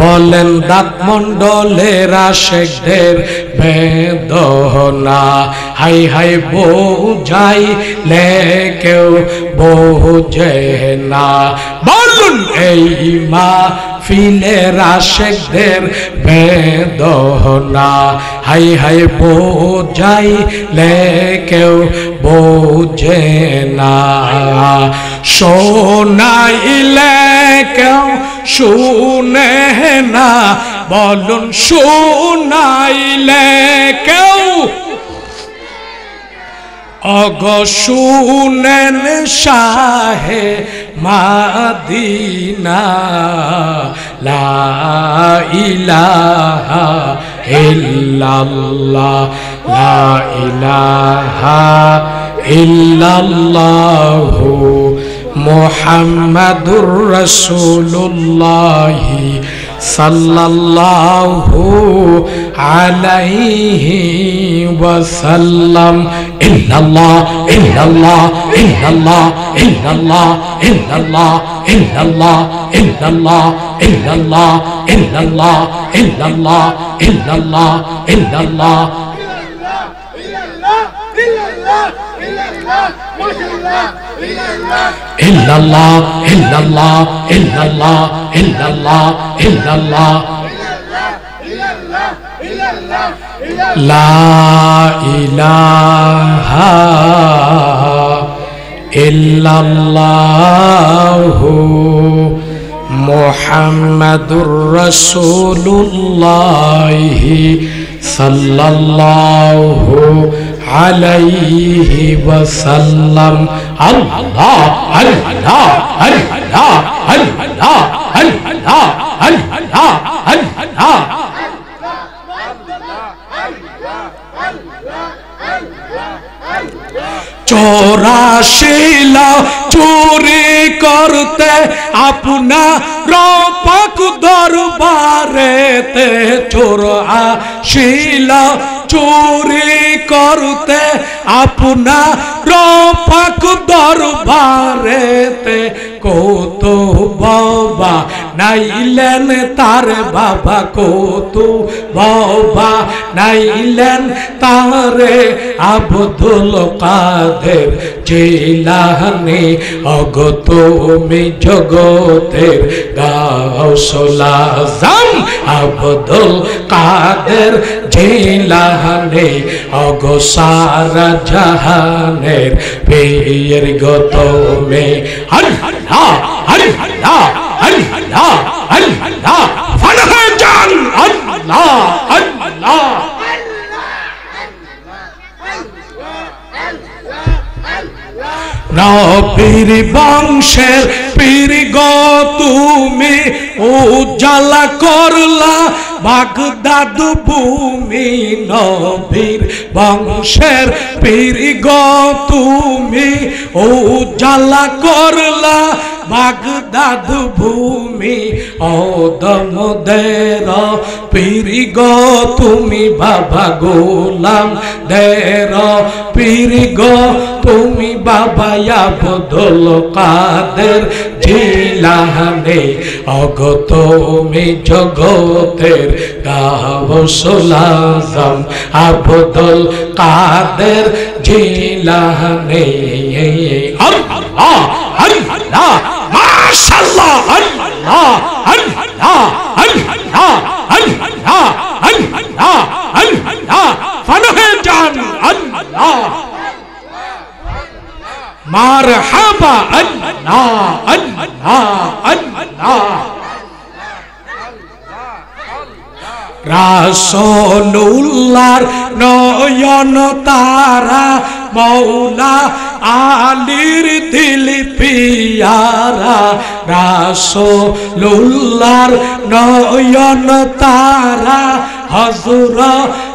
বলেন দাঁত মণ্ডলের আশেকদের বেদনা হাই হাই বোঝাইলে কেউ বোঝে না বলুন এই মাহফিলের আশেকদের বেদনা হাই হাই বোঝাইলে কেউ বোঝে না শোনাইলে কেউ শুনে না বলুন শোনাইলে কেউ অগ শুনেন শাহে মাদিনা লা ইলাহা ইল্লাল্লাহ লা ইলাহা ইল্লাল্লাহু মুহাম্মাদুর রাসূলুল্লাহ সাল্লাল্লাহু আলাইহি ওয়াসাল্লাম ইল্লাল্লাহ ইল্লাল্লাহ ইল্লাল্লাহ ইল্লাল্লাহ ইল্লাল্লাহ ইল্লাল্লাহ ইল্লাল্লাহ ইল্লাল্লাহ ইল্লাল্লাহ ইল্লাল্লাহ ইল্লাল্লাহ ইল্লাল্লাহ illallah illallah illallah illallah illallah la ilaha illallah muhammadur rasulullah sallallahu alayhi wasallam Allah Allah Allah Allah Allah Allah Allah চোরাশিলা চুরি করতে আপনার পাক দরবারেতে চোরাশিলা চুরি করতে আপনার পাক দরবারেতে কত বাবা নাইলেন তার বাবা কত বাবা নাইলেন তারে আব্দুল কাদের জিলানী অগত মি জগতের গাউসুল আজম আব্দুল কাদের জিলানী অগো সারা জাহানের পীর গত মে আল্লাহ আল্লাহ আল্লাহ আল্লাহ ফানা জান আল্লাহ আল্লাহ নবীর বংশের পীর গো তুমি উজালা করলা বাগদাদ ভূমি নবীর বংশের পীর গো তুমি উজালা করলা বাগদাদ ভূমি ওদমদের পীর গো তুমি বাবা গোলাম দের পীর গো তুমি বাবা আব্দুল কাদের জিলানী অগো তুমি জগতের গাউসুল আজম আব্দুল কাদের জিলানী আল্লাহ আল্লাহ মাশাআল্লাহ আল্লাহ আল্লাহ আল্লাহ আল্লাহ আল্লাহ আল্লাহ ফানা জান আল্লাহ মারহাবা আল্লাহ আল্লাহ আল্লাহ রাসূলুল্লাহর নয়ন তারা মৌলা আলীর দিল পিয়ারা রাসূলুল্লাহর নয়ন তারা হযরত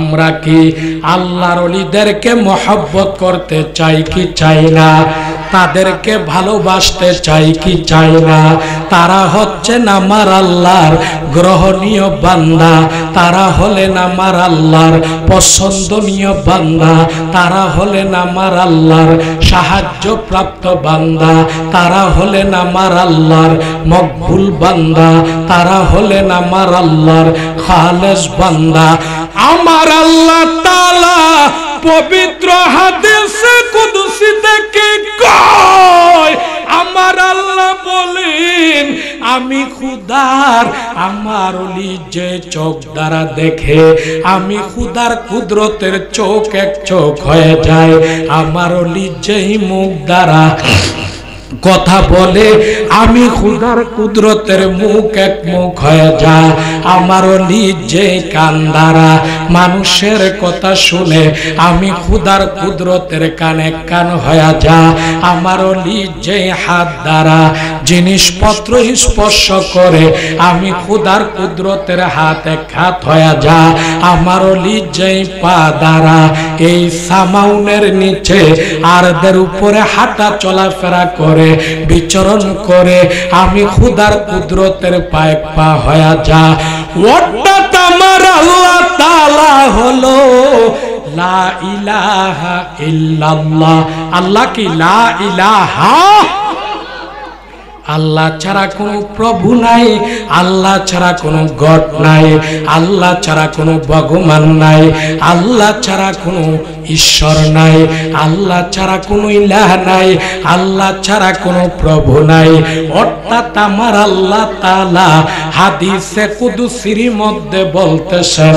আমরা কি আল্লাহর ওলিদেরকে মহব্বত করতে চাই কি চাই না? তাদেরকে ভালোবাসতে চাই কি চাই না? তারা হচ্ছেন আমার আল্লাহর গ্রহণীয় বান্দা, তারা হলেন আমার আল্লাহর পছন্দনীয় বান্দা, তারা হলেন আমার আল্লাহর সাহায্যপ্রাপ্ত বান্দা, তারা হলেন আমার আল্লাহর মকবুল বান্দা, তারা হলেন আমার আল্লাহর খালেস বান্দা। আমার আল্লাহ তাআলা পবিত্র হাদিসে কুদসি থেকে কয়, আমার আল্লাহ বলেন আমি খুদার আমার ওলি যে চোখ দ্বারা দেখে, আমি খুদার কুদরতের চোখ এক চোখ হয়ে যায়। আমার ওলি যেই মুখ দ্বারা কথা বলে, আমি খুদার কুদরতের মুখ এক মুখ হয়ে যায়। আমার ওলি যে কান দ্বারা মানুষের কথা শুনে, আমি খুদার কুদরতের কান এক কান হয়ে যায়। আমার ওলি যে হাত দ্বারা জিনিসপত্র স্পর্শ করে, আমি খুদার কুদরতের হাত এক হাত হয়ে যায়। আমার ওলি যে পা দ্বারা এই সামাউনের নিচে আরদের উপরে হাঁটা চলাফেরা করে, বিচরণ করে, আমি খুদার কুদরতের পায়ে পা হয়ে যা। অর্থাৎ আমার আল্লাহ তাআলা হলো লা ইলাহা ইল্লাল্লাহ। আল্লাহ কি লা ইলাহা, আল্লাহ ছাড়া কোনো প্রভু নাই, আল্লাহ ছাড়া কোনো গড নাই, আল্লাহ ছাড়া কোনো ভগবান নাই, আল্লাহ ছাড়া কোনো ঈশ্বর নাই, আল্লাহ ছাড়া কোনো ইলাহ নাই, আল্লাহ ছাড়া কোনো প্রভু নাই। অর্থাৎ আমার আল্লাহ তাআলা হাদিসে কুদসির মধ্যে বলতেছেন,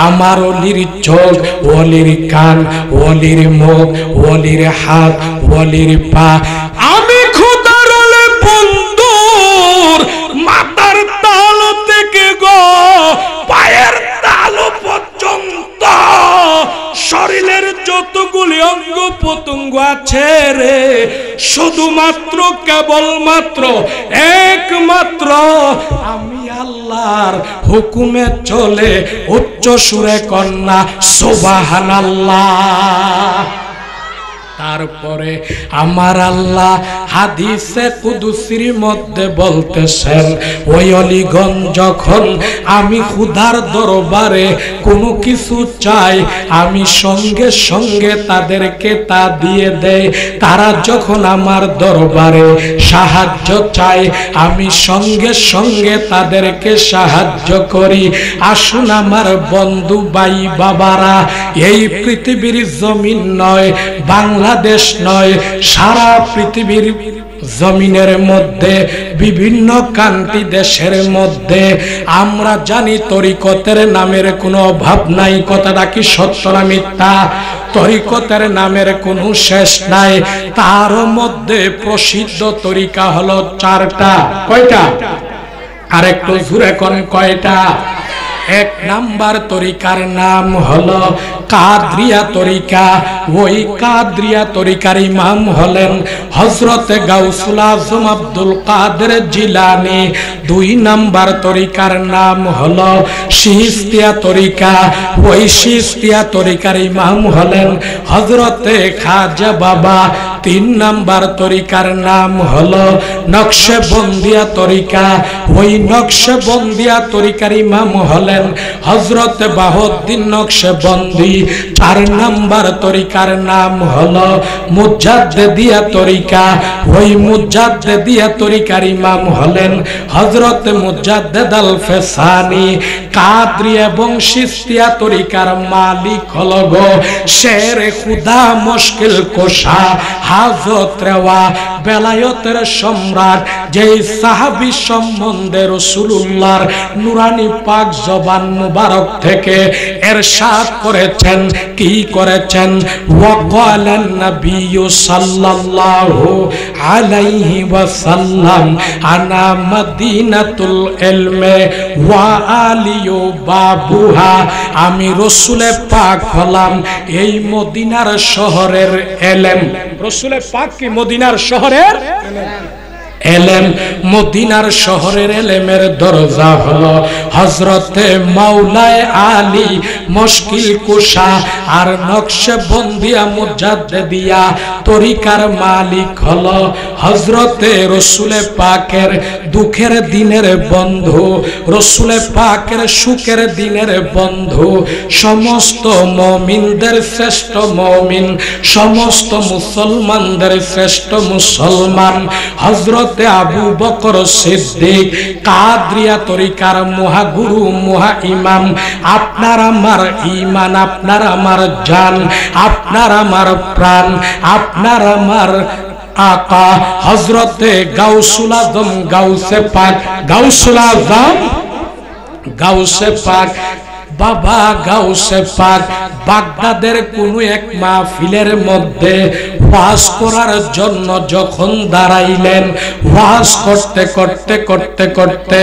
আমার ওলির চোখ, ওলির কান, ওলির মুখ, ওলির হাত, ওলির পা, আমি খুদার ওলি বন্ধুর মাথার তাল থেকে গো পায়ের তাল পর্যন্ত শরীরের যতগুলি অঙ্গ প্রত্যঙ্গ আছে রে, শুধুমাত্র কেবলমাত্র একমাত্র আমি আল্লাহর হুকুমে চলে। উচ্চ সুরে কন্যা সুবহানাল্লাহ। তারপরে আমার আল্লাহ হাদিসে কুদসির মধ্যে বলতেছেন, ওই অলিগণ যখন আমি খুদার দরবারে কোনো কিছু চাই, আমি সঙ্গে সঙ্গে তাদেরকে তা দিয়ে দেই। তারা যখন আমার দরবারে সাহায্য চাই, আমি সঙ্গে সঙ্গে তাদেরকে সাহায্য করি। আসুন আমার বন্ধু ভাই বাবারা, এই পৃথিবীর জমিন নয়, বাংলাদেশ নয়, সারা পৃথিবীর জমিনের মধ্যে বিভিন্ন কান্ট্রি দেশের মধ্যে আমরা জানি তরিকতের নামের কোনো অভাব নাই। কথাটা কি সত্য না মিথ্যা? তরিকতের নামের কোনো শেষ নাই। তার মধ্যে প্রসিদ্ধ তরিকা হলো চারটা। কয়টা? আর একটু জোরে কোন কয়টা? এক নাম্বার তরিকার নাম হলো কাদরিয়া তরিকা। ওই কাদরিয়া তরিকার ইমাম হলেন হযরতে গাউসুল আজম আব্দুল কাদের জিলানী। দুই নাম্বার তরিকার নাম হলো চিশতিয়া তরিকা। ওই চিশতিয়া তরিকার ইমাম হলেন হযরতে খাজা বাবা। তিন নাম্বার তরিকার নাম হলো নকশবন্দিয়া তরিকা। ওই নকশবন্দিয়া তরিকার ইমাম হলেন হযরত বাহাউদ্দিন নকশবন্দি। চার নাম্বার তরিকার নাম হলো মুজাদ্দিদিয়া তরিকা। ওই মুজাদ্দিদিয়া তরিকার ইমাম হলেন হযরত মুজাদ্দিদ আল ফেসানি। কাদরি এবং চিশতিয়া তরিকার মালিক হলো গো শেরে খুদা, মুশকিল কোশা, হাজত রেওয়া, বেলায়েতের সম্রাট, যেই সাহাবী সম্বন্ধে রাসূলুল্লাহর নুরানি পাক জবান মুবারক থেকে ইরশাদ করেছেন। কি করেছেন? ওয়াকালান নবিয়্যু সাল্লাল্লাহু আলাইহি ওয়াসাল্লাম আনা মদিনাতুল ইলমে ওয়া আলিয়ু বাবুহা। আমি রাসূলে পাক হলাম এই মদিনার শহরের এলেম। রাসূলে পাক কি মদিনার শহরের? এলেম মদিনার শহরের এলেমের দরজা হলো হযরতে মাওলায়ে আলী মুশকিল কুশা আর নকশবন্দিয়া মুজাদ্দিদিয়া তরিকার মালিক হলো হযরতে রাসূল পাকের দুঃখের দিনের বন্ধু, রাসূল পাকের সুখের দিনের বন্ধু, সমস্ত মুমিনদের শ্রেষ্ঠ মুমিন, সমস্ত মুসলমানদের শ্রেষ্ঠ মুসলমান হযরত আবু বকর সিদ্দিক কাদরিয়া তরিকার মহাগুরু মহা ইমাম। আপনার আমার ঈমান, আপনার আমার জান, আপনার আমার প্রাণ, আপনার আমার আকা হযরতে গাউসুল আজম গাউসে পাক, গাউসুল আজম গাউসে পাক বাবা গাউসে পাক বাগদাদের কোন এক মাহফিলের মধ্যে ওয়াজ করার জন্য যখন দাঁড়াইলেন, ওয়াজ করতে করতে করতে করতে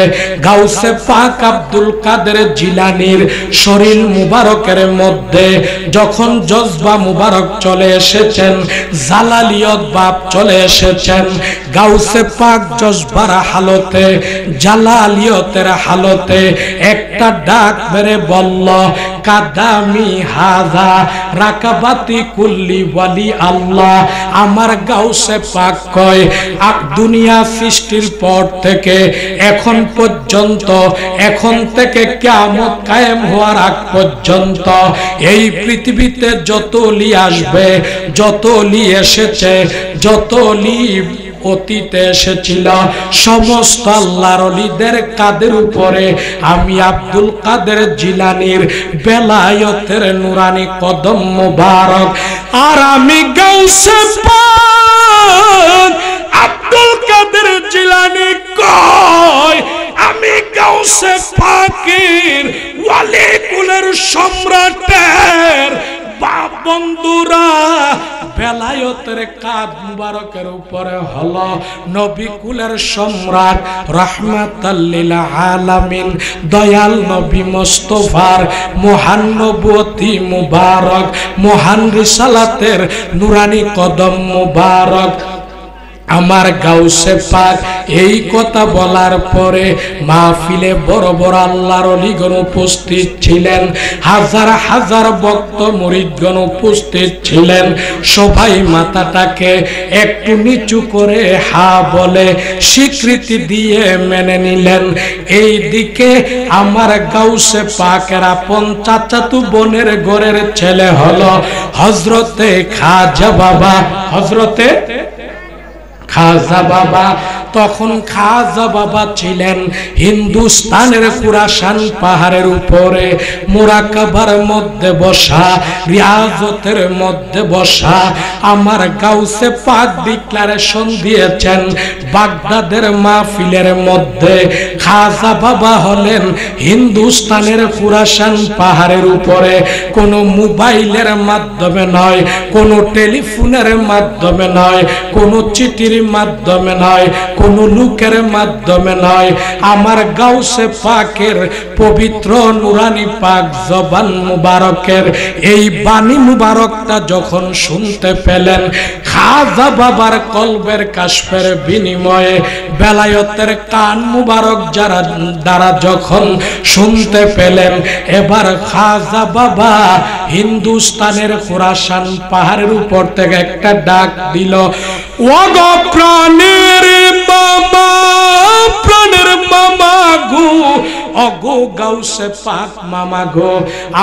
গাউসে পাক আব্দুল কাদের জিলানীর শরীর মুবারকের মধ্যে যখন জজবা মুবারক চলে এসেছেন, জালালিয়ত বাপ চলে এসেছেন, গাউসে পাক জজবার হালতে জালালিয়তের হালতে একটা ডাক মেরে বলল, কাদামি হাজা রাকাবাতি কুল্লি ওয়ালি আল্লাহ। আমার গাউসে পাক কয় দুনিয়া সৃষ্টির পর থেকে এখন পর্যন্ত, এখন থেকে কিয়ামত কায়েম হওয়ার আগ পর্যন্ত এই পৃথিবীতে যত ওলি আসবে, যত ওলি এসেছে, যত ওলি অতীতে এসেছিল, সমস্ত আল্লাহর ওলিদের কাদের উপরে আমি আব্দুল কাদের জিলানীর বেলায়েতের নুরানি কদম মুবারক আর আমি গাউসে পাক আব্দুল কাদের জিলানী কয় আমি গাউসে পাকের ওয়ালি কুলের সম্রাটের বন্ধুরা বেলায়েতের কাদ মুবারকের উপরে হলো নবী কুলের সম্রাট রাহমাতাল লিল আলামিন দয়াল নবী মুস্তাফার মহান নবুয়তি মুবারক, মহান রিসালাতের নুরানি কদম মুবারক। আমার গাউসে পাক এই কথা বলার পরে মাহফিলে বড় বড় আল্লাহর ওলিগণ উপস্থিত ছিলেন, হাজার হাজার ভক্ত মুরিদগণ উপস্থিত ছিলেন। সবাই মাথাটাকে একটু নিচু করে হা বলে স্বীকৃতি দিয়ে মেনে নিলেন। এই দিকে আমার গাউসে পাকের আপন চাচাতো বোনের ঘরের ছেলে হলো হযরতে খাজা বাবা, হযরতে খাজা বাবা। তখন খাজা বাবা ছিলেন হিন্দুস্তানের খুরাসান পাহাড়ের উপরে মুরাকাবার মধ্যে বসা, রিয়াজতের মধ্যে বসা। আমার গাউসে পাক ডিক্লারেশন দিয়েছেন বাগদাদের মাহফিলের মধ্যে খাজা বাবা হলেন হিন্দুস্তানের খুরাসান পাহাড়ের উপরে কোনো মোবাইলের মাধ্যমে নয়, কোনো টেলিফোনের মাধ্যমে নয়, কোনো চিঠির মাধ্যমে নয়, কোন লোকের মাধ্যমে নয়, আমার গাউসে পাকের পবিত্র নুরানি পাক জবান মুবারকের এই বাণী মুবারকটা যখন শুনতে পেলেন, খাজা বাবার কলবের কাশফের বিনিময়ে বেলায়েতের কান মুবারক যারা দ্বারা যখন শুনতে পেলেন, এবার খাজা বাবা হিন্দুস্তানের খুরাসান পাহাড়ের উপর থেকে একটা ডাক দিল, ওগো প্রাণের মামা, প্রাণের মামা গো, অগো গাউসে পাক মামা গো,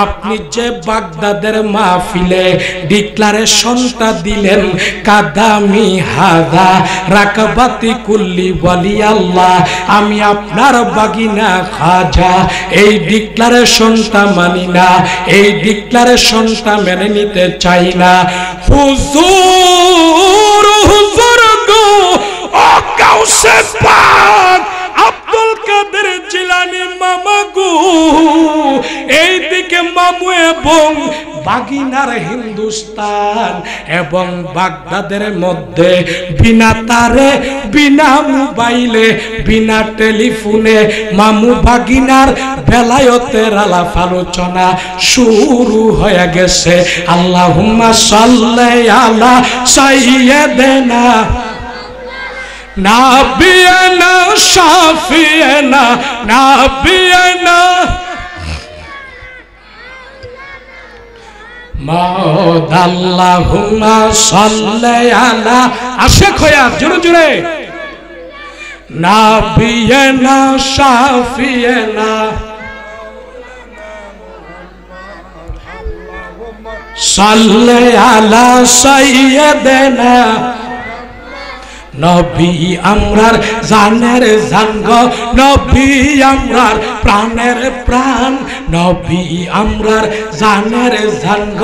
আপনি যে বাগদাদের মাহফিলে ডিক্লারেশনটা দিলেন কাদামি হাদা রাকাবাতি কুল্লি ওয়ালি আল্লাহ, আমি আপনার বাগিনা খাজা এই ডিক্লারেশনটা মানি না, এই ডিক্লারেশনটা মেনে নিতে চাই না। হুজুর হুজুর গো, ও গাউসে পাক আব্দুল কাদের জিলানী মামা গো, এইদিকে মামু এবং বাগিনার হিন্দুস্তান এবং বাগদাদের মধ্যে বিনা তারে, বিনা মোবাইলে, বিনা টেলিফোনে মামু বাগিনার বেলায়েতের আলাপ আলোচনা শুরু হয়ে গেছে। আল্লাহুম্মা সাল্লি আলা সাইয়্যিদিনা নাবিয়ানা শাফিয়ানা নাবিয়ানা মাওদ আল্লাহুম্মা সাল্লি আলা আশেক হইয়া জোরে জোরে নাবিয়ানা শাফিয়ানা সাল্লি আলা সাইয়্যিদিনা নবী আমরার জানের জানগ নবী আমরার প্রাণের প্রাণ নবী আমরার জানের জানগ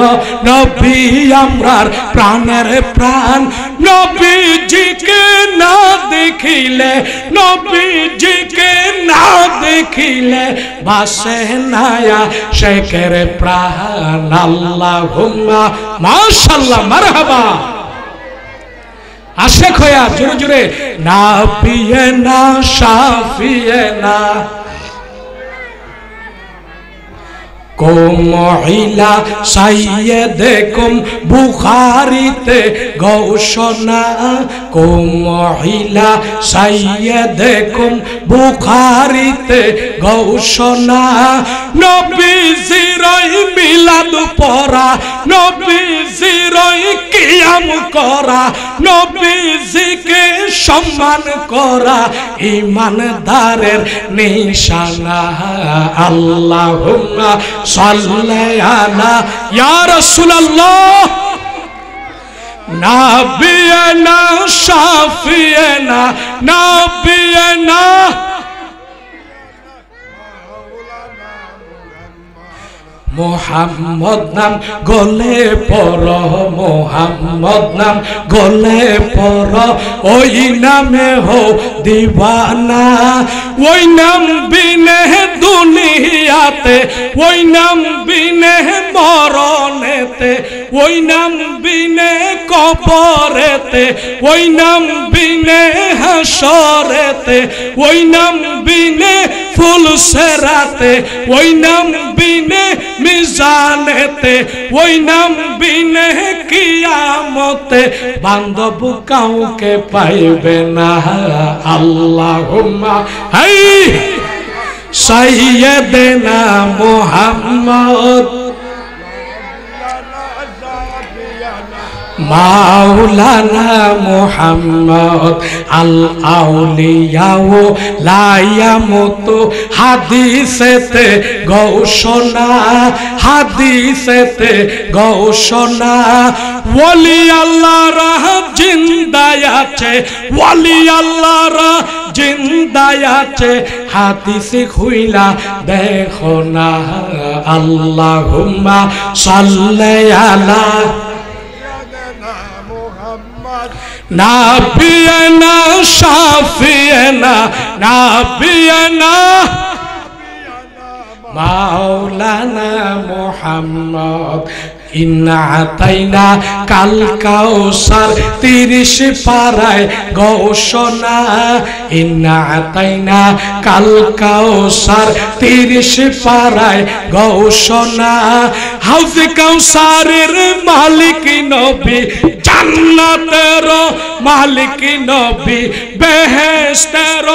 নবী আমরার প্রাণের প্রাণ নবীজিকে না দেখিলে নবীজিকে না দেখিলে বাসে নায়া শেখের প্রাণ আল্লাহুম্মা মাশাআল্লাহ মারহাবা আশেক হইয়া জোরে জোরে নাবিয়ানা শাফিয়ানা কোমহিলা সাইয়্যিদকুম বুখারীতে ঘোষণা কোমহিলা সাইয়্যিদকুম বুখারীতে ঘোষণা নবীজির মিলাদ পড়া নবীজির কিয়াম করা নবীজিকে সম্মান করা ঈমানদারের নিশানা আল্লাহুম্মা সাল্লি আলা ইয়া রাসূলুল্লাহ নাবিয়ানা শাফিয়ানা নাবিয়ানা মোহাম্মদ নাম গলে পড় মোহাম্মদ নাম গলে পড় ওই নামে হো দিওয়ানা ওই নাম বিনে দুনিয়াতে ওই নাম বিনে মরণেতে ওই নাম বিনে কবরেতে ওই নাম বিনে হাসরেতে ওই নাম বিনে ফুলসেরাতে ওই নাম বিনে মিজানেতে ওই নাম বিনে কিয়ামতে বান্ধব কাউকে পাইবে না আল্লাহুম্মা হাই সাইয়্যিদিনা মুহাম্মদ মাওলানা মুহাম্মদ আল আউলিয়া ও লা ইয়ামুতু হাদিসেতে ঘোষণা হাদিসেতে ঘোষণা ওলি আল্লাহরা জিন্দা আছে ওলি আল্লাহরা জিন্দা আছে হাদিসে খুইলা দেখো না আল্লাহুম্মা সাল্লি আলা নাবিয়ানা শাফিয়ানা নাবিয়ানা মাওলানা মুহাম্মদ ইন্না আতাইনা কাল কাউসার 30 পারায় ঘোষণা ইন্না আতাইনা কাল কাউসার 30 পারায় ঘোষণা হাউজে কাউসারের মালিক নবী জান্নাতের মালিক নবী বেহেশতের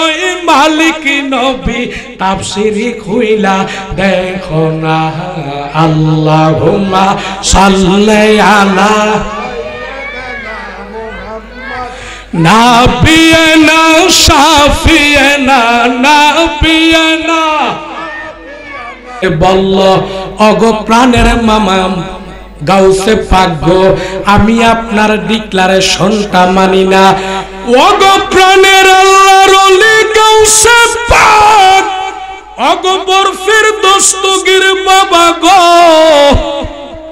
মালিক নবী তাফসীরি খুইলা দেখো না আল্লাহুম্মা সাল্লি আলা নাবিয়ানা শাফিয়ানা নাবিয়ানা বলল অগো প্রাণের মামা গাউসে পাক গো আমি আপনার ডিক্লারেশনটা মানি না ওগো প্রাণের আল্লাহর ওলি গাউসে পাক ওগো বরফির দস্তগীর বাবা গো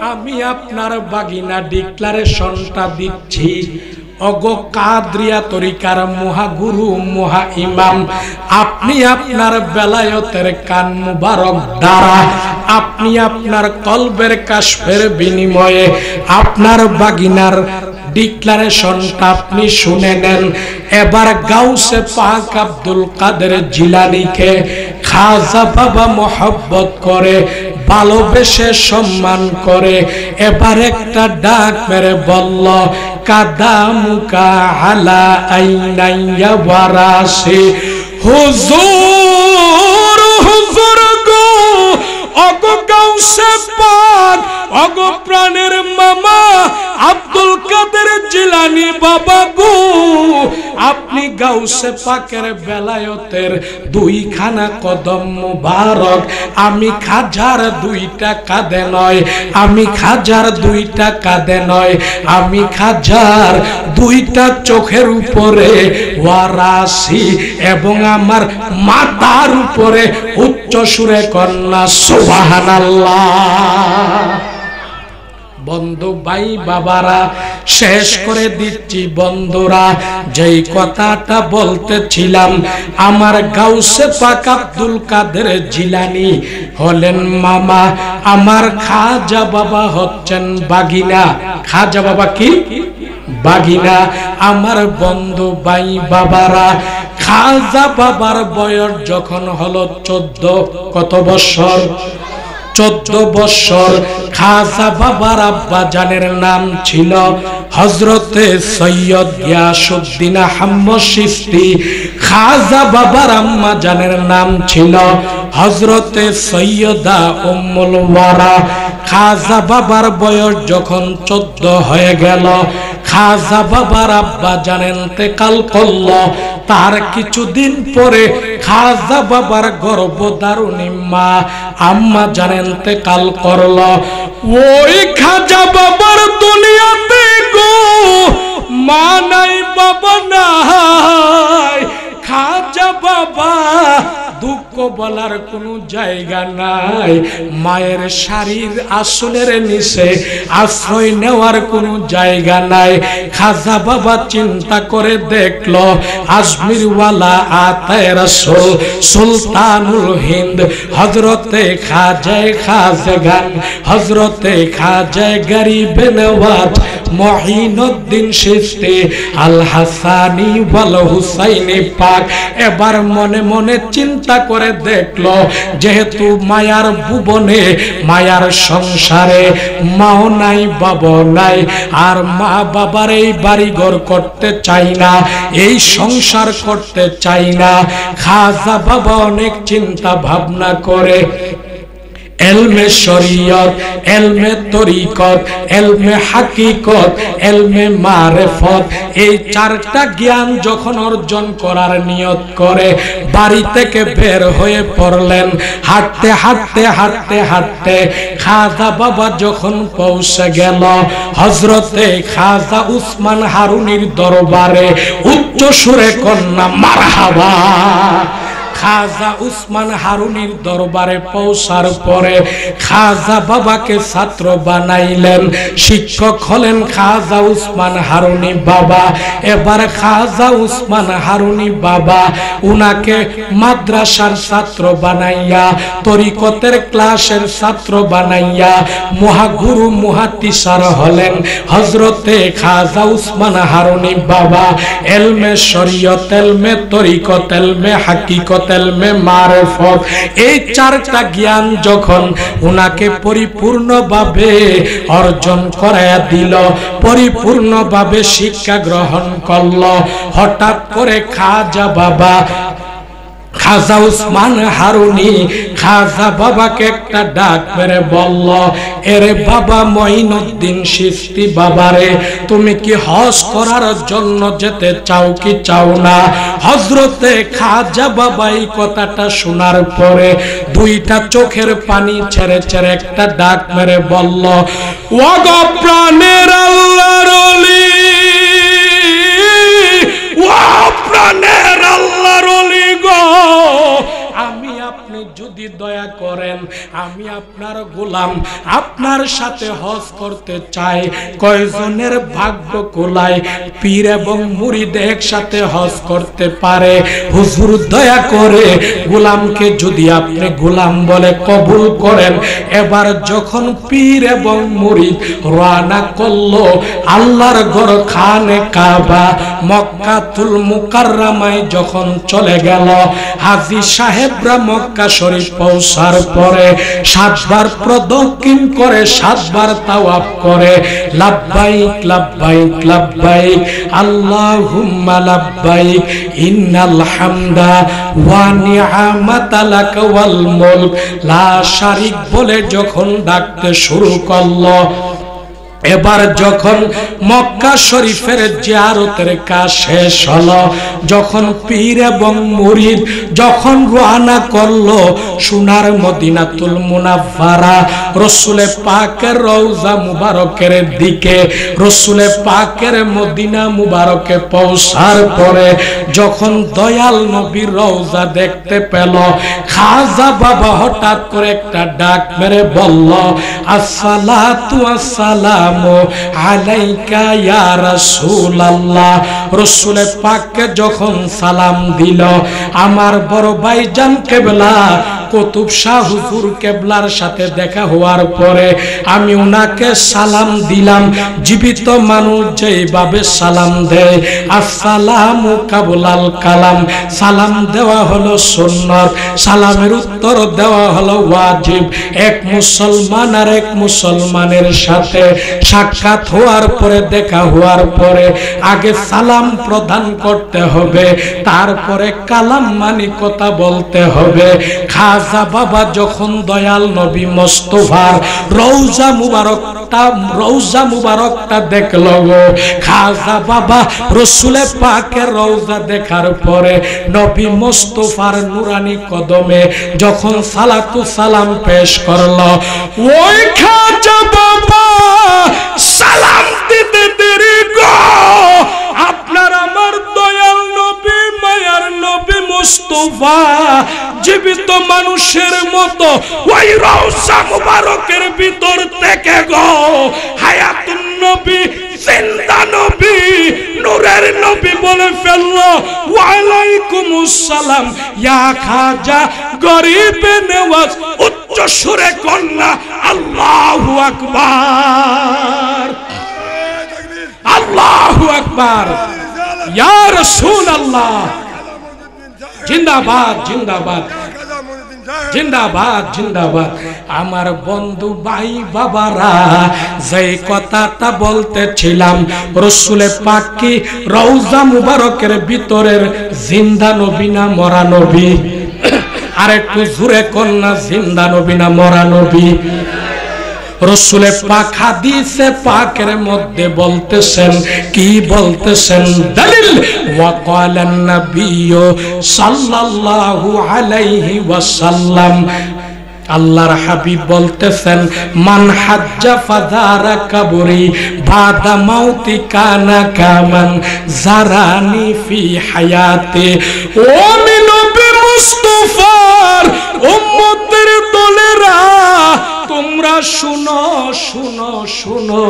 আমি আপনার বাগিনা ডিক্লারেশনটা দিচ্ছি অগো কাদরিয়া তরিকার মহাগুরু মহা ইমাম আপনি আপনার বেলায়েতের কান মুবারক দ্বারা আপনি আপনার কলবের কাশফের বিনিময়ে আপনার বাগিনার ডিক্লারেশনটা আপনি শুনে নেন এবার গাউসে পাক আব্দুল কাদের জিলানীকে খাজা বাবা মোহব্বত করে ভালোবেসে সম্মান করে। এবার একটা ডাক মেরে বলল, কাদামুকা আলা আইনাইয়া ওয়ারাসি। হুজুর হুজুর গো, ওগো গাউসে পাক, ওগো প্রাণের মামা আব্দুল কাদের জিলানী বাবা গো, আপনি গাউসে পাকের বেলায়েতের দুইখানা কদম মুবারক। আমি খাজার দুইটা কাঁধে নয়, আমি খাজার দুইটা কাঁধে নয়, আমি খাজার দুইটা চোখের উপরে ওয়ারাসি, এবং আমার মাথার উপরে উচ্চ সুরে কন্যা সুবহানাল্লাহ। বন্ধু ভাই বাবারা, শেষ করে দিচ্ছি বন্ধুরা, যেই কথাটা বলতেছিলাম, আমার গাউসে পাক আব্দুল কাদের জিলানী হলেন মামা, আমার খাজা বাবা হচ্ছেন বাগিনা। খাজা বাবা কি? বাগিনা। আমার বন্ধু ভাই বাবারা, খাজা বাবার বয়স যখন হলো 14, কত বছর? 14 বছর। খাজা বাবার আব্বা জানের নাম ছিল হযরতে সৈয়দ গিয়াসউদ্দিন আহমদ চিশতি। খাজা বাবার আম্মা জানের নাম ছিল হযরতে সৈয়দা উম্মুল ওয়ারা। খাজা বাবার বয়স যখন 14 হয়ে গেল, খাজা বাবার আব্বা জানেন ইন্তেকাল করল। তার কিছুদিন পরে খাজা বাবার গর্ভধারিণী মা আম্মা জানেন ইন্তেকাল করল। ওই খাজা বাবার দুনিয়াতে গো মা নাই, বাবা নাই। খাজা বাবা দুঃখ বলার কোনো জায়গা নাই, মায়ের শাড়ির আসনের নিচে আশ্রয় নেওয়ার কোনো জায়গা নাই। খাজা বাবা চিন্তা করে দেখলো, আজমিরওয়ালা আতায়ে রাসূল সুলতানুল হিন্দ হযরতে খাজায়ে খাজাগান হযরতে খাজায়ে গরিবে নওয়াজ মঈনুদ্দিন চিশতি আল হাসানী ওয়াল হুসাইনি পাক এবার মনে মনে চিন্তা করে দেখলো, যেহেতু মায়ার ভুবনে মায়ার সংসারে মাও নাই বাবা নাই, আর মা বাবার এই বাড়িঘর করতে চাই না, এই সংসার করতে চাই না। খাজা বাবা অনেক চিন্তা ভাবনা করে এলমে শরীয়ত, এলমে তরিকত, এলমে হাকিকত, এলমে মারেফত, এই চারটা জ্ঞান যখন অর্জন করার নিয়ত করে বাড়ি থেকে বের হয়ে পড়লেন। হাঁটতে হাঁটতে হাঁটতে হাঁটতে খাজা বাবা যখন পৌঁছে গেল হযরতে খাজা উসমান হারুনির দরবারে, উচ্চ সুরে কন্যা মারহাবা। খাজা উসমান হারুনির দরবারে পৌঁছার পরে খাজা বাবাকে ছাত্র বানাইলেন, শিক্ষক হলেন খাজা উসমান হারুনি বাবা। এবার খাজা উসমান হারুনি বাবা উনাকে মাদ্রাসার ছাত্র বানাইয়া, তরিকতের ক্লাসের ছাত্র বানাইয়া মহাগুরু মুহাদ্দিসার হলেন হযরতে খাজা উসমান হারুনি বাবা। এলমে শরীয়ত, এলমে তরিকত, এলমে হাকিকত, এলমে মারেফত, এই চারটা জ্ঞান যখন উনাকে পরিপূর্ণভাবে অর্জন করায়া দিল, পরিপূর্ণভাবে শিক্ষা গ্রহণ করল, হঠাৎ করে খাজা বাবা খাজা উসমান হারুনি খাজা বাবাকে একটা ডাক মেরে বলল, এরে বাবা মঈনুদ্দিন চিশতি বাবারে, তুমি কি হজ করার জন্য যেতে চাও কি চাও না? হযরতে খাজা বাবা এই কথাটা শোনার পরে দুইটা চোখের পানি ছেড়ে ছেড়ে একটা ডাক মেরে বলল, ওগো প্রাণের আল্লাহর ওলি, ও প্রাণের আল্লাহর ওলি গো, আমি আপনি যদি দয়া করেন, আমি আপনার গোলাম, আপনার সাথে হজ করতে চাই। কয়জনের ভাগ্য কোলায় পীর এবং মুরিদ একসাথে হজ করতে পারে? হুজুর দয়া করে গোলামকে যদি আপনি গোলাম বলে কবুল করেন। এবার যখন পীর এবং মুরিদ রওনা করলো আল্লাহর ঘর খানে কাবা মক্কাতুল মুকাররমায় যখন চলে গেল, হাজী সাহেবরা মক্কা শরীফ পৌঁছার পরে 7 বার প্রদক্ষিণ করে 7 বার তাওয়াফ করে লাব্বাইক লাব্বাইক লাব্বাইক আল্লাহুম্মা লাব্বাইক ইন্নাল হামদা ওয়া নি'মাতা লাক ওয়াল মুলক লা শারিক বলে যখন ডাকতে শুরু করলো, এবার যখন মক্কা শরীফের জিয়ারতের কাজ শেষ হলো, যখন পীর এবং মুরিদ যখন রওনা করলো সোনার মদিনাতুল মুনাফফারা রাসূলে পাকের রওজা মুবারকের দিকে, রাসূলে পাকের মদিনা মুবারকে পৌঁছার পরে যখন দয়াল নবীর রওজা দেখতে পেল, খাজা বাবা হঠাৎ করে একটা ডাক মেরে বলল, আসসালাতু আসসালাম আলাইকা ইয়া রাসূলুল্লাহ। রাসূলে পাককে যখন সালাম দিল, আমার বড় ভাইজান কেবলা কুতুব শাহ হুজুর কেবলার সাথে দেখা হওয়ার পরে আমি উনাকে সালাম দিলাম জীবিত মানুষ যেভাবে সালাম দেয়, আসসালামু কাবুলাল কালাম, সালাম দেওয়া হলো সুন্নাত, সালামের উত্তর দেওয়া হলো ওয়াজিব। এক মুসলমান আর এক মুসলমানের সাথে সাক্ষাৎ হওয়ার পরে দেখা হওয়ার পরে আগে সালাম প্রদান করতে হবে, তারপরে কালাম মানে কথা বলতে হবে। খাজা বাবা যখন দয়াল নবী মুস্তাফার রওজা মুবারকটা দেখলো গো, খাজা বাবা রাসূলে পাকের রওজা দেখার পরে নবী মুস্তাফার নুরানি কদমে যখন সালাতু সালাম পেশ করলো, ওই খাজা বাবা সালাম দিতে দেরি গো, আপনার আমার দয়াল নবী মায়ার নবী মুস্তাফা জীবিত মানুষের মতো ওই রওজা মুবারকের ভিতর থেকে গো হায়াতুন নবী জিন্দা নবী নূরের নবী বলে ফেললো, ওয়া আলাইকুমুস সালাম ইয়া খাজা গরিবে নওয়াজ। উচ্চ সুরে কন্যা আল্লাহু আকবার, আল্লাহু আকবার, ইয়া রাসূলুল্লাহ, জিন্দাবাদ জিন্দাবাদ জিন্দাবাদ জিন্দাবাদ। আমার বন্ধু ভাই বাবারা, যে কথাটা বলতেছিলাম রাসূলে পাক কি রওজা মুবারকের ভিতরের জিন্দা নবী না মরা নবী? আর একটু জোরে কন্যা জিন্দা নবী না মরা নবী? রাসূলে পাক হাদিসে পাকের মধ্যে বলতেছেন, কি বলতেছেন? দলিল ওয়া ক্বালান নবিয়্যু সাল্লাল্লাহু আলাইহি ওয়াসাল্লাম, আল্লাহর হাবিব বলতেছেন, মান হাজ্জা ফাযারা কবরি বাদা মাউতি কানা কামান জারানি ফি হায়াতি। ও নবী মুস্তাফার উম্মতের দলেরা, তোমরা শুনো শুনো শুনো,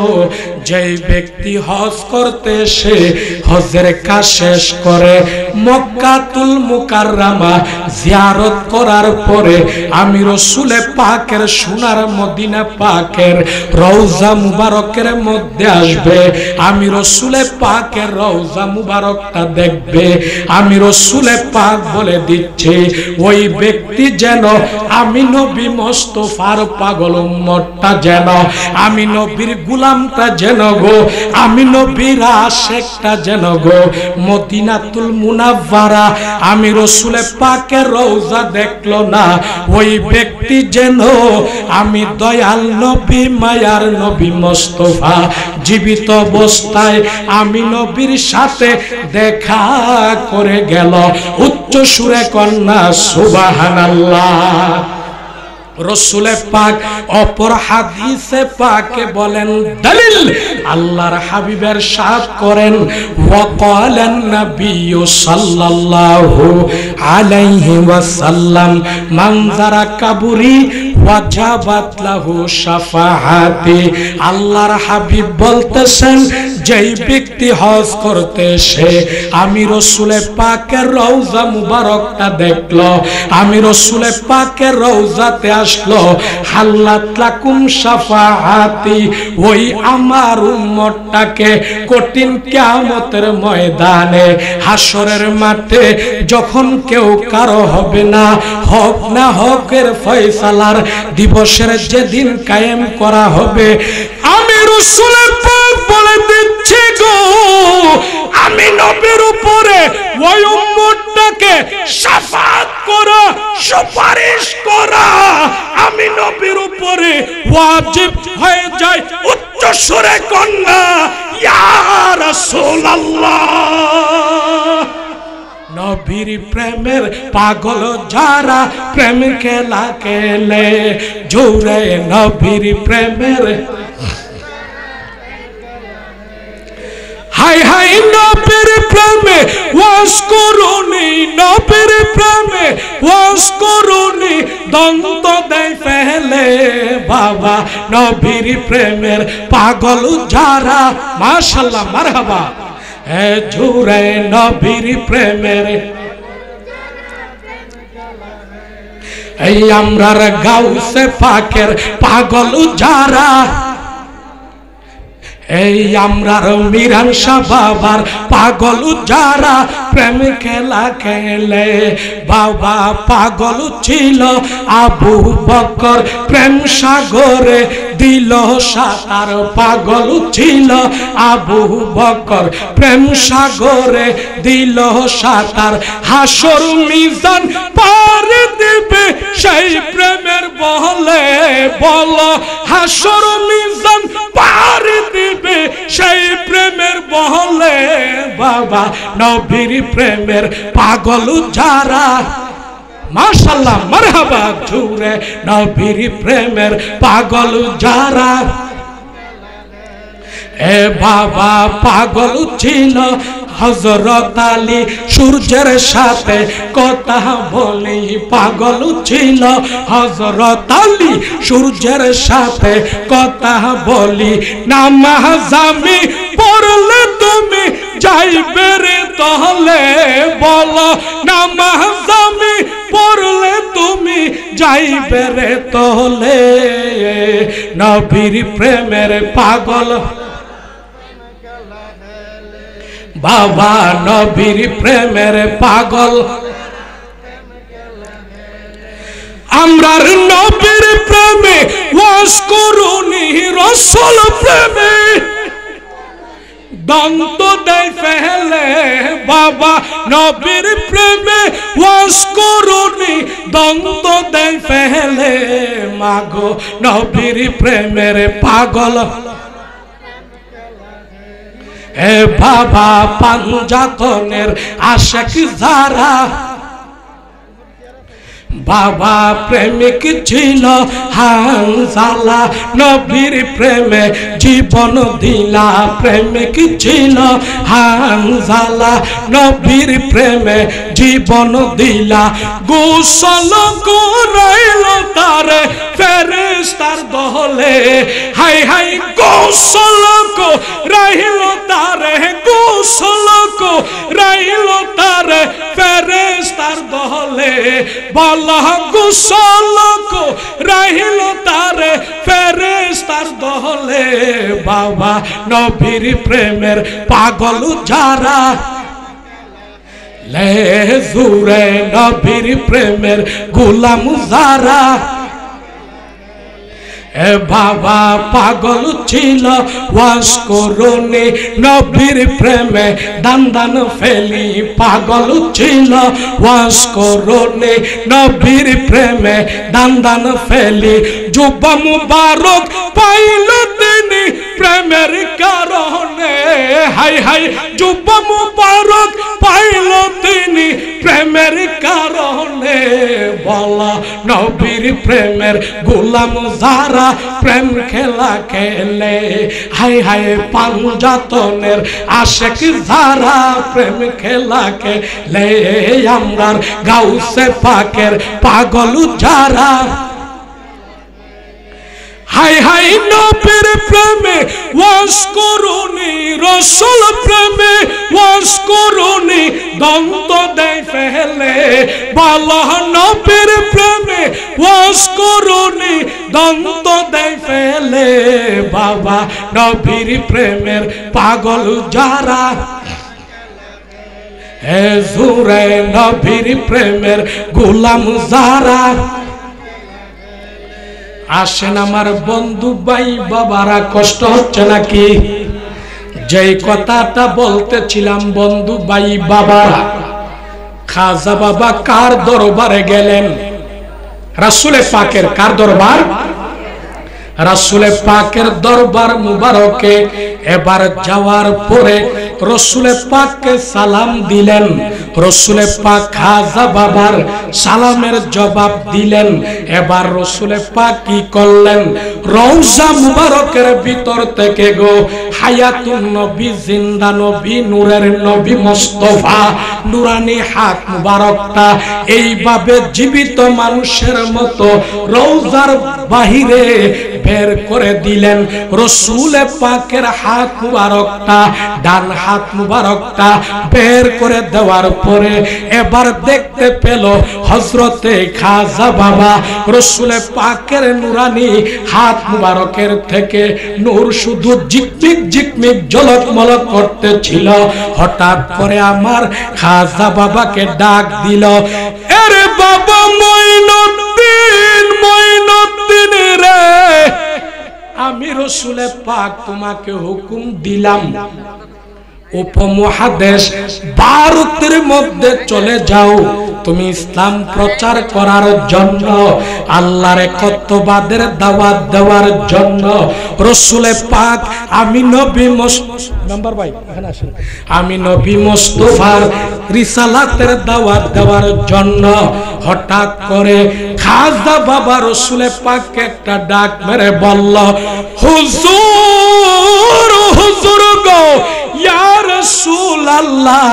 যে ব্যক্তি হজ করতে এসে হজের কাজ শেষ করে মক্কাতুল মুকাররমা জিয়ারত করার পরে আমি রাসূলে পাকের সোনার মদিনা পাকের রওজা মুবারকের মধ্যে আসবে, আমি রাসূলে পাকের রওজা মুবারকটা দেখবে, আমি রাসূলে পাক বলে দিচ্ছি ওই ব্যক্তি যেন আমি নবী মুস্তাফার পাগল উম্মতটা যেন, আমি নবীর গোলামটা যেন গো, আমি নবীর আশিকটা যেন গো মদিনাতুল মুনাফফারা আমি রাসূলে পাকের রওজা দেখলো না, ওই ব্যক্তি যেন আমি দয়াল নবী মায়ার নবী মুস্তাফা জীবিত অবস্থায় আমি নবীর সাথে দেখা করে গেল। উচ্চ সুরে কন্যা সুবহানাল্লাহ। রাসূলে পাক অপর হাদিসে পাকে বলেন, দলিল আল্লাহর হাবিবের সাথ করেন, ওয়া ক্বালান নবিয়্যু সাল্লাল্লাহু আলাইহি ওয়াসাল্লাম মান যারা কবরি ওয়াজাবাত লাহু শাফাআতি। আল্লাহর হাবিব বলতেছেন, যেই ব্যক্তি হজ করতে এসে আমি রাসূলে পাকের রওজা মুবারকটা দেখলো, আমি রাসূলে পাকের রওজাতে আসলো, হাল্লাত লাকুম শাফাআতি, ওই আমার উম্মতটাকে কঠিন কিয়ামতের ময়দানে হাসরের মাঠে যখন কেউ কারো হবে না। হক না হকের ফয়সালার দিবসের যেদিন কায়েম করা হবে, আমি রাসূলের পাক বলে দিচ্ছি গো, আমি নবীর উপরে ওই উম্মতটাকে শাফাত করা, সুপারিশ করা আমি নবীর উপরে ওয়াজিব হয়ে যায়। উচ্চ সুরে কন্যা ইয়া রাসূলুল্লাহ। নবীর প্রেমের পাগল যারা প্রেম খেলা খেলে, জোরে নবীর প্রেমের হাই হাই নবীর প্রেমে ওয়াজ করুনি, নবীর প্রেমে ওয়াজ করুনি, দ্বন্দ্ব দেয় ফেলে বাবা নবীর প্রেমের পাগল যারা। মাশাআল্লাহ মারহাবা। এ জোরে নবীর প্রেমের, এই আমরার গাউসে পাকের পাগল যারা, এই আমরার মিরান শাহ বাবার পাগল যারা প্রেম খেলা খেলে। বাবা পাগল ছিল আবু বকর, প্রেম সাগরে দিল সাঁতার। পাগল ছিল আবু বকর, প্রেম সাগরে দিল সাঁতার। হাসর মিজান পার দিবে সেই প্রেমের বলে, বলো হাসর মিজান পার দিবে সেই প্রেমের বলে বাবা নবীর প্রেমের পাগল যারা। মাশাআল্লাহ মারহাবা। জোরে নবীর প্রেমের পাগল যারা। এ বাবা পাগল ছিল হযরত আলী, সূর্যের সাথে কথা বলি। পাগল ছিল হযরত আলী, সূর্যের সাথে কথা বলি। নামাজ আমি পড়লে তুমি যাইবে রে তহলে, বলো নামাজ আমি পড়লে তুমি যাইবে রে তহলে। নবীর প্রেমের পাগল বাবা নবীর প্রেমের পাগল। আমরার নবীর প্রেমে ওয়াজ করুনি, রাসূল প্রেমে দন্ত দেয় ফেলে বাবা নবীর প্রেমে ওয়াজ করুনি, দন্ত দেয় ফেলে মাগো নবীর প্রেমের পাগল। এ বাবা পাঞ্জাতনের আশিক যারা, বাবা প্রেমিক ছিল হানজালা, নবীর প্রেমে জীবন দিলা। প্রেমিক ছিল হানজালা, নবীর প্রেমে জীবন দিলা। গোসল করাইল তারে ফেরেশতার দলে, হাই হাই গোসল করাইল তারে, গোসল করাইল তারে ফেরেশতার দলে। বলা গোসল করাইল তারে ফেরেশতার দলে বাবা নবীর প্রেমের পাগল যারা। লে জুরে নবীর প্রেমের গোলাম যারা। এ বাবা পাগল ছিল ওয়াজ করুনি, নবীর প্রেমে দান দান ফেলি। পাগল ছিল ওয়াজ করুনি, নবীর প্রেমে দান দান ফেলি। যুবা মুবারক পাইল তিনি প্রেমের কারণে, হাই হাই যুবা মুবারক পাইল তিনি প্রেমের কারণে। বলা নবীর প্রেমের গোলাম যারা প্রেম খেলা খেলে, হাই হাই পাঞ্জাতনের আশিক যারা প্রেম খেলা খেলে। আমরার গাউসে পাকের পাগল যারা, হাই হাই নবীর প্রেমে ওয়াজ করুনি, রাসূল প্রেমে ওয়াজ করুনি, দন্ত দেয় ফেলে। বলা নবীর প্রেমে ওয়াজ করুনি, দন্ত দেয় ফেলে বাবা নবীর প্রেমের পাগল যারা। হে জুরে নবীর প্রেমের গোলাম যারা, আসেন আমার বন্ধু ভাই বাবারা, কষ্ট হচ্ছে নাকি? যেই কথাটা বলতেছিলাম বন্ধু ভাই বাবারা, খাজা বাবা কার দরবারে গেলেন? রাসূলে পাকের কার দরবার? রাসূলে পাকের দরবার মুবারকে এবার যাওয়ার পরে রাসূলে পাককে সালাম দিলেন। রাসূলে পাক খাজা বাবার সালামের জবাব দিলেন। এবার রাসূলে পাক কি করলেন? রওজা মুবারকের ভিতর থেকে গো হায়াতুন নবী, জিন্দা নবী, নূরের নবী মুস্তাফা নুরানি হাত মুবারকটা এইভাবে জীবিত মানুষের মতো রওজার বাহিরে বের করে দিলেন। রাসূলে পাকের হাত মুবারকটা, ডান হাত মুবারকটা বের করে দেওয়ার পরে এবার দেখতে পেল হযরতে খাজা বাবা রাসূলে পাকের নুরানি হাত মুবারকের থেকে নূর শুধু ঝিকমিক ঝিকমিক ঝলক মলক করতেছিল। হঠাৎ করে আমার খাজা বাবাকে ডাক দিল, আরে বাবা মঈনুদ্দিন, মঈনুদ্দিন রে, আমি রাসূলে পাক তোমাকে হুকুম দিলাম উপমহাদেশ ভারতের মধ্যে চলে যাও, তুমি ইসলাম প্রচার করার জন্য, আল্লাহর একত্ববাদের দাওয়াত দেওয়ার জন্য। রাসূলে পাক আমি নবী মেম্বার ভাই এখানে আসেন, আমি নবী মুস্তাফার রিসালাতের দাওয়াত দেওয়ার জন্য। হঠাৎ করে খাজা বাবা রাসূলে পাককে একটা ডাক মেরে বলল, হুজুর, হুজুর গো, ইয়া রাসূলুল্লাহ,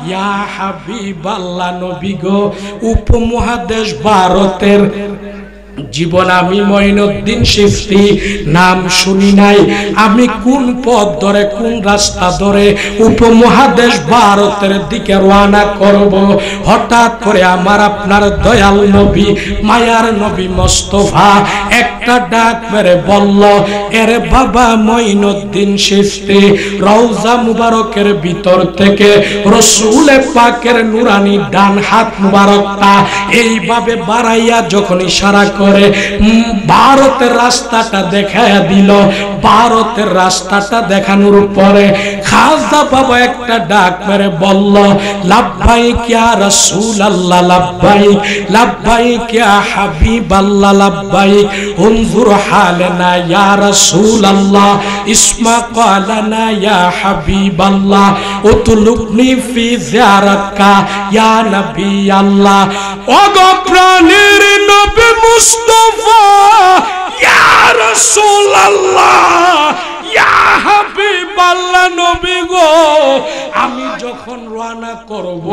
ইয়া হাবিবাল্লাহ, নবী গো, উপমহাদেশ ভারতের জীবন আমি মঈনুদ্দিন চিশতি নাম শুনি নাই, আমি কোন পথ ধরে কোন রাস্তা ধরে উপমহাদেশ ভারতের দিকে রওনা করব? হঠাৎ করে আমার আপনার দয়াল নবী, মায়ার নবী মুস্তাফা একটা ডাক মেরে বলল, এরে বাবা মঈনুদ্দিন চিশতি, রওজা মুবারকের ভিতর থেকে রাসূলে পাকের নুরানি ডান হাত মুবারকটা এইভাবে বাড়াইয়া যখন ইশারা করে ভারতের রাস্তাটা দেখায়া দিল। ভারতের রাস্তাটা দেখানোর পরে খাজা বাবা একটা ডাক মেরে বলল, লাব্বাইক ইয়া রাসূলুল্লাহ, লাব্বাইক, লাব্বাইক ইয়া হাবিবাল্লাহ, লাব্বাইক, উনজুর হালানা ইয়া রাসূলুল্লাহ, ইসমা ক্বালানা ইয়া হাবিবাল্লাহ, উতলুবনি ফি জিয়ারাতকা ইয়া নবী আল্লাহ। ওগো প্রাণের নবী মুস্তাফা, ইয়া রাসূলুল্লাহ, ইয়া হাবিবাল্লাহ, নবী গো, আমি যখন রওনা করব,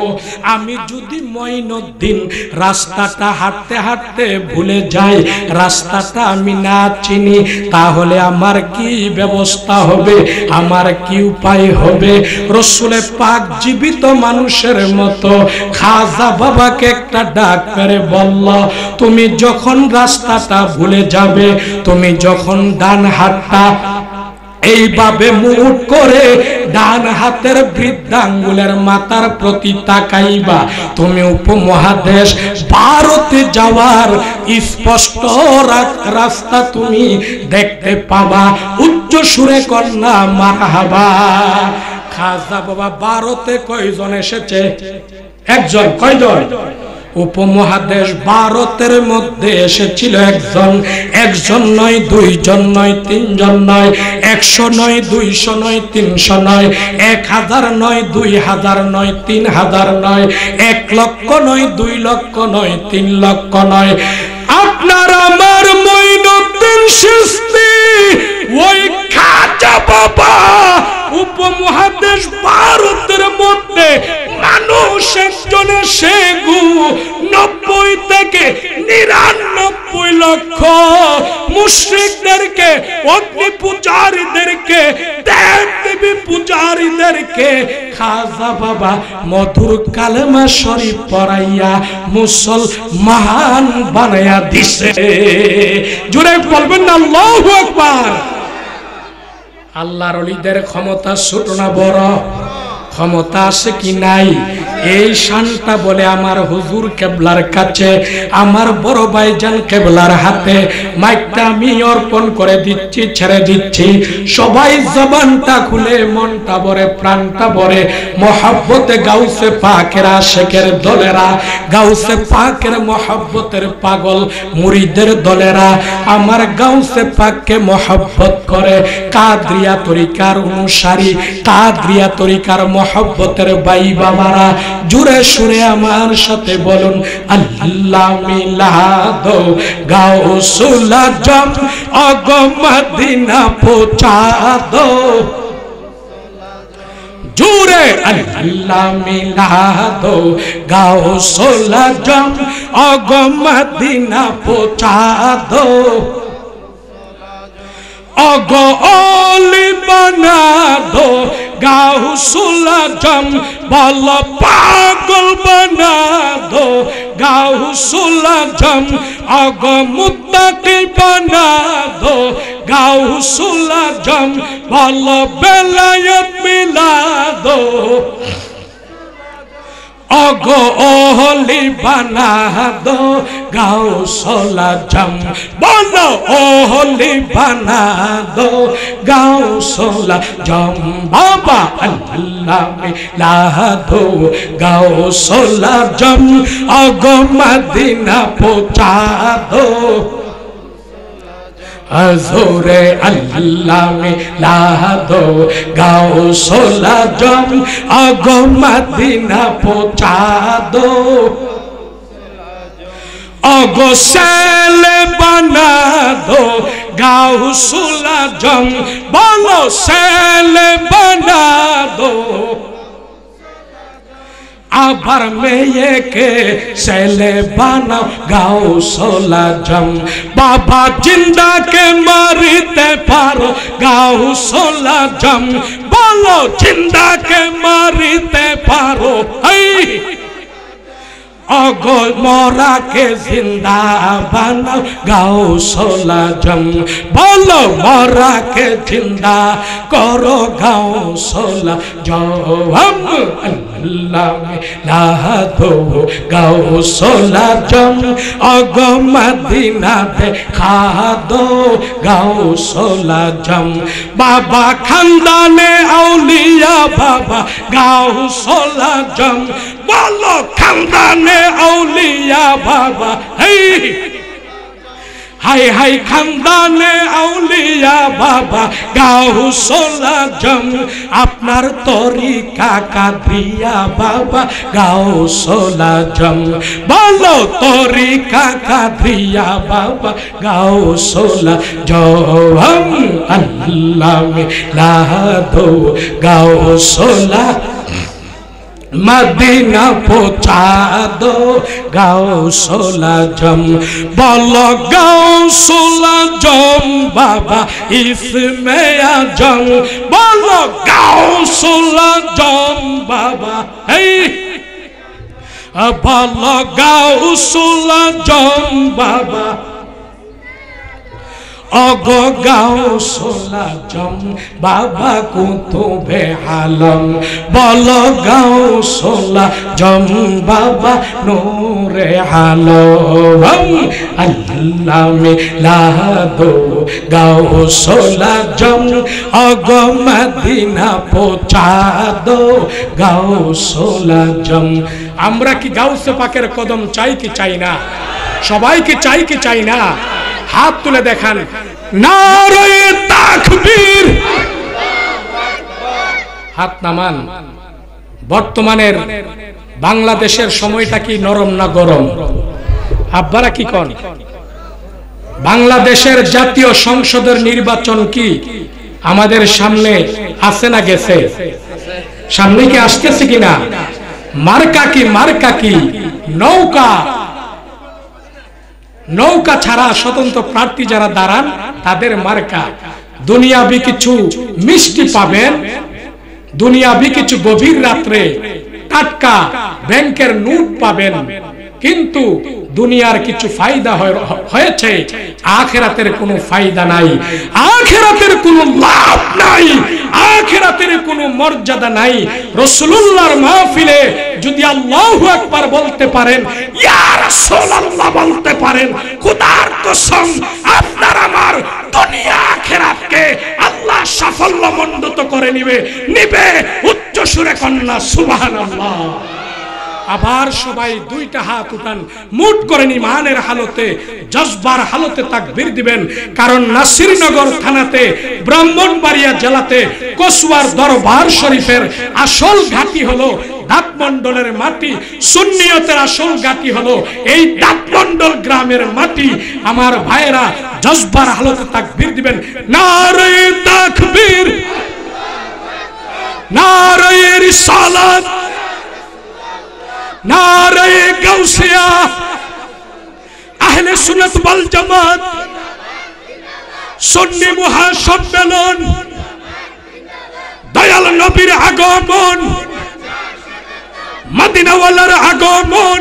আমি যদি মঈনুদ্দিন রাস্তাটা হাঁটতে হাঁটতে ভুলে যাই, রাস্তাটা আমি না চিনি, তাহলে আমার কি ব্যবস্থা হবে, আমার কি উপায় হবে? রাসূলে পাক জীবিত মানুষের মতো খাজা বাবাকে একটা ডাক মেরে বলল, তুমি যখন রাস্তাটা ভুলে যাবে, তুমি যখন ডান হাতটা এইভাবে মুঠ করে ডান হাতের বৃদ্ধাঙ্গুলের মাথার প্রতি তাকাইবা, তুমি উপমহাদেশ ভারতে যাওয়ার স্পষ্ট রাস্তা তুমি দেখতে পাবা। উচ্চ সুরে কন্যা মারহাবা। খাজা বাবা ভারতে কয়জন এসেছে? একজন। কয়জন? উপমহাদেশ ভারতের মধ্যে এসেছিল একজন। একজন নয়, দুইজন নয়, তিনজন নয়, 100 নয়, 200 নয়, 300 নয়, 1000 নয়, 2000 নয়, 3000 নয়, 1 লক্ষ নয়, 2 লক্ষ নয়, 3 লক্ষ নয়। আপনার আমার মঈনুদ্দিন চিশতি ওই খাজা বাবা উপমহাদেশ ভারতের মধ্যে মানুষ একজনের সেগু 90 থেকে 99 লক্ষ মুশরিকদেরকে, অগ্নি পূজারীদেরকে, দেবদেবী পূজারীদেরকে খাজা বাবা মধুর কালেমা শরীফ পড়াইয়া মুসলমান বানায়া দিছে। জোরে বলবেন না আল্লাহু আকবার। আল্লাহর ওলিদের ক্ষমতা ছোট না বড়? ক্ষমতা আছে কি নাই? এই শানটা বলে আমার হুজুর কেবলার কাছে, আমার বড় ভাইজান কেবলার হাতে মাইকটা আমি অর্পণ করে দিচ্ছি, ছেড়ে দিচ্ছি। সবাই জবানটা খুলে মনটা ভরে প্রাণটা ভরে মহব্বতে গাউসে পাকের আশিকের দলেরা, গাউসে পাকের মহব্বতের পাগল মুরিদের দলেরা আমার গাউসে পাককে মহব্বত করে, কাদরিয়া তরিকার অনুসারী, কাদরিয়া তরিকার মহব্বতের ভাই বাবারা জুড়ে সুরে আমার সাথে বলুন আল্লাহ মিলাদ গাউসুল আজম অগ মদিনা পৌঁছা দো, জুড়ে আল্লাহ মিলাদ গাউসুল আজম অগ মদিনা পৌঁছা দো, অগ ওলি বানা দো গাউসুল আজম বল পাগল বানা দো গাউসুল আজম, অগ মুত্তাকি বানা দো গাউসুল আজম বল বেলায়েত মিলা দো, অগো ওহলি বানা দো গাউসুল আজম বলো ওহলি বানা দো গাউসুল আজম, বাবা আল্লাহ মিলাদ গাউসুল আজম অগো মদিনা পৌঁছা দো, হযুরে আল্লাহ মিলাদ গাউসুল আজম অগো মদিনা পৌঁছা দো, অগো সেলে বানা দো গাউসুল আজম বলো সেলে বানা দো, আবার মেয়েকে ছেলে বানাও গাউসুল আজম, বাবা জিন্দাকে মারিতে পারো গাউসুল আজম বলো জিন্দাকে মারিতে পারো, অগো মরাকে জিন্দা বানাও গাউসুল আজম বলো মরাকে জিন্দা করো গাউসুল আজম, আল্লাহ মিলাদ গাউসুল আজম অগো মদিনা দেখা দো গাউসুল আজম, বাবা খানদানে আউলিয়া বাবা গাউসুল আজম বলো খানদানে আউলিয়া বাবা, হাই হাই খানদানে আউলিয়া বাবা গাউসুল আজম, আপনার তরিকা কাদরিয়া বাবা গাউসুল আজম বলো তরিকা কাদরিয়া বাবা গাউসুল আজম, আল্লাহ মিলাদ গাউসুল মদিনা পৌঁছা দো গাউসুল আজম বলো গাউসুল আজম বাবা ইসমে আজম বলো গাউসুল আজম বাবা, বলো গাউসুল আজম বাবা, অগো গাউসুল আজম বাবা কুতুবে আলম বলো গাউসুল আজম বাবা নূরে আলম, আল্লাহ মিলাদ গাউসুল আজম অগো মদিনা পৌঁছা দো গাউসুল আজম। আমরা কি গাউসে পাকের কদম চাই কি চাই না? সবাইকে চাই কি চাই না? হাত তুলে দেখান নারে তাকবীর, হাত নামান। বর্তমানের বাংলাদেশের সময়টা কি নরম না গরম? আব্বারা কি কোন? বাংলাদেশের জাতীয় সংসদের নির্বাচন কি আমাদের সামনে আছে না গেছে? সামনে কি আসতেছে কিনা? মার্কা কি? মার্কা কি? নৌকা। নৌকা ছাড়া স্বতন্ত্র প্রার্থী যারা দাঁড়ান তাদের মার্কা। দুনিয়াবি কিছু মিষ্টি পাবেন, দুনিয়াবি কিছু গভীর রাত্রে টাটকা ব্যাংকের নোট পাবেন, কিন্তু দুনিয়ার কিছু ফায়দা হয়েছে, আখিরাতের কোনো ফায়দা নাই, আখিরাতের কোনো লাভ নাই, আখিরাতের কোনো মর্যাদা নাই। রাসূলুল্লাহর মাহফিলে যদি আল্লাহু আকবার বলতে পারেন, ইয়া রাসূলুল্লাহ বলতে পারেন, খোদার কসম আপনার আমার দুনিয়া আখিরাতকে আল্লাহ সাফল্যমণ্ডিত করে নিবে। উচ্চ সুরে কন্যা সুবহানাল্লাহ। আবার সবাই দুইটা হাত উঠান, মুট করেন ইমানের হালতে, জজবার হালতে তাকবীর দিবেন। কারণ নাসিরনগর থানাতে, ব্রাহ্মণবাড়িয়া জেলাতে কসুয়ার দরবার শরীফের আসল ঘাঁটি হলো দাঁতমন্ডলের মাটি, সুন্নিয়তের আসল ঘাঁটি হলো এই দাঁতমন্ডল গ্রামের মাটি। আমার ভাইয়েরা জজবার হালতে তাকবীর দিবেন। নারে তাকবীর, নারে রিসালাত, নারে গাউসিয়া, আহলে সুন্নাত ওয়াল জামাত, সুন্নি মহাসম্মেলন, দয়াল নবীর আগমন, মদিনাওয়ালার আগমন,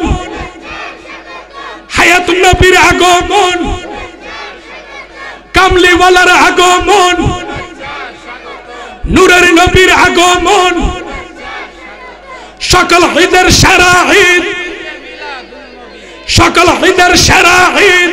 হায়াতুন নবীর আগমন, কামলিওয়ালার আগমন, নূরের নবীর আগমন, সকল ঈদের সেরা ঈদ, সকল ঈদের সেরা ঈদ